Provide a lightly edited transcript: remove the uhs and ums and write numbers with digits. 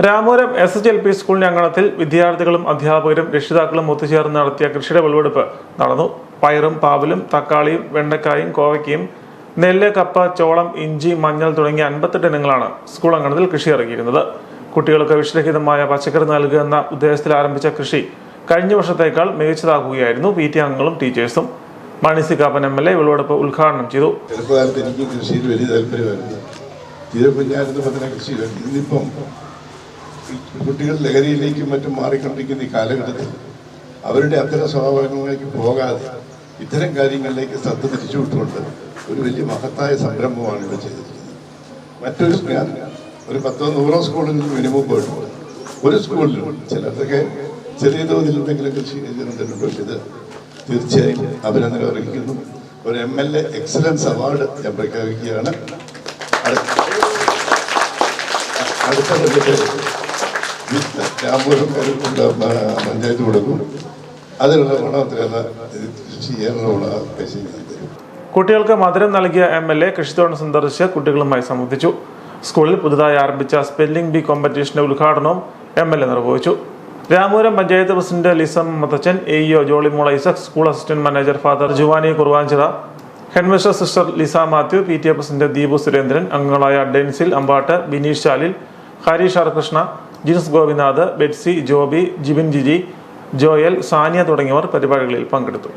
Ramapuram SHLP സ്കൂളിന്റെ അങ്കണത്തിൽ വിദ്യാർത്ഥികളും അധ്യാപകരും രക്ഷിതാക്കളും ഒത്തുചേർന്ന് നടത്തിയ കൃഷിയുടെ വിളവെടുപ്പ് നടന്നു. പയറും പാവലും തക്കാളിയും വെണ്ടക്കായും കോവയ്ക്കയും നെല്ല്, കപ്പ, ചോളം, ഇഞ്ചി, മഞ്ഞൾ തുടങ്ങിയ 58 ഇനങ്ങളാണ് സ്കൂൾ അങ്കണത്തിൽ കൃഷി ഇറക്കിയിരുന്നത്. കുട്ടികൾക്ക് വിഷരഹിതമായ പച്ചക്കറി നൽകുക എന്ന ഉദ്ദേശത്തിൽ ആരംഭിച്ച കൃഷി കഴിഞ്ഞ വർഷത്തേക്കാൾ മികച്ചതാക്കുകയായിരുന്നു PT അംഗങ്ങളും ടീച്ചേഴ്സും. മണി സി കാപ്പൻ MLA വിളവെടുപ്പ് ഉദ്ഘാടനം ചെയ്തു. കുട്ടികൾ ലഹരിയിലേക്കും മറ്റും മാറിക്കൊണ്ടിരിക്കുന്ന ഈ കാലഘട്ടത്തിൽ അവരുടെ അത്തരം സ്വഭാവങ്ങളിലേക്ക് പോകാതെ ഇത്തരം കാര്യങ്ങളിലേക്ക് ശ്രദ്ധ തിരിച്ചുവിട്ടുകൊണ്ട് ഒരു വലിയ മഹത്തായ സംരംഭമാണ് ഇവിടെ ചെയ്തിരിക്കുന്നത്. മറ്റൊരു ഒരു 10-100 സ്കൂളുകളിൽ മിനിമം പോയിട്ടുണ്ട്. ഒരു സ്കൂളിലും ചിലർക്കൊക്കെ ചെറിയ തോതിൽ എന്തെങ്കിലും കൃഷി ചെയ്തിട്ടുണ്ടോ? ഇത് തീർച്ചയായും അഭിനന്ദനം അറിയിക്കുന്നു. ഒരു MLA എക്സലൻസ് അവാർഡ് ഞാൻ പ്രഖ്യാപിക്കുകയാണ്. അടുത്ത രാമപുരം പഞ്ചായത്ത് കൊടുക്കും. അതിനുള്ള ചെയ്യാനുള്ള പൈസ. കുട്ടികൾക്ക് മധുരം നൽകിയ MLA കൃഷിത്തോട്ടം സന്ദർശിച്ച് കുട്ടികളുമായി സംവദിച്ചു. സ്കൂളിൽ പുതുതായി ആരംഭിച്ച സ്പെല്ലിംഗ് ബി കോമ്പറ്റീഷന്റെ ഉദ്ഘാടനവും MLA നിർവഹിച്ചു. Ramapuram panchayat president Lisam Mathachan, AEO Jollymol Isaac, school assistant manager father Juvani Kurvanchira, headmistress sister Lisa Mathew, PTA president Deepu Surendran, അംഗങ്ങളായ ഡെൻസിൽ അമ്പാട്ട്, ബിനീഷ് ചാലിൽ, ഹരീഷ് ആർകൃഷ്ണ, ജിൻസ് ഗോപിനാഥ്, ബെറ്റ്സി, ജോബി, ജിബിൻ ജിജി, ജോയൽ, സാനിയ തുടങ്ങിയവർ പരിപാടികളിൽ പങ്കെടുത്തു.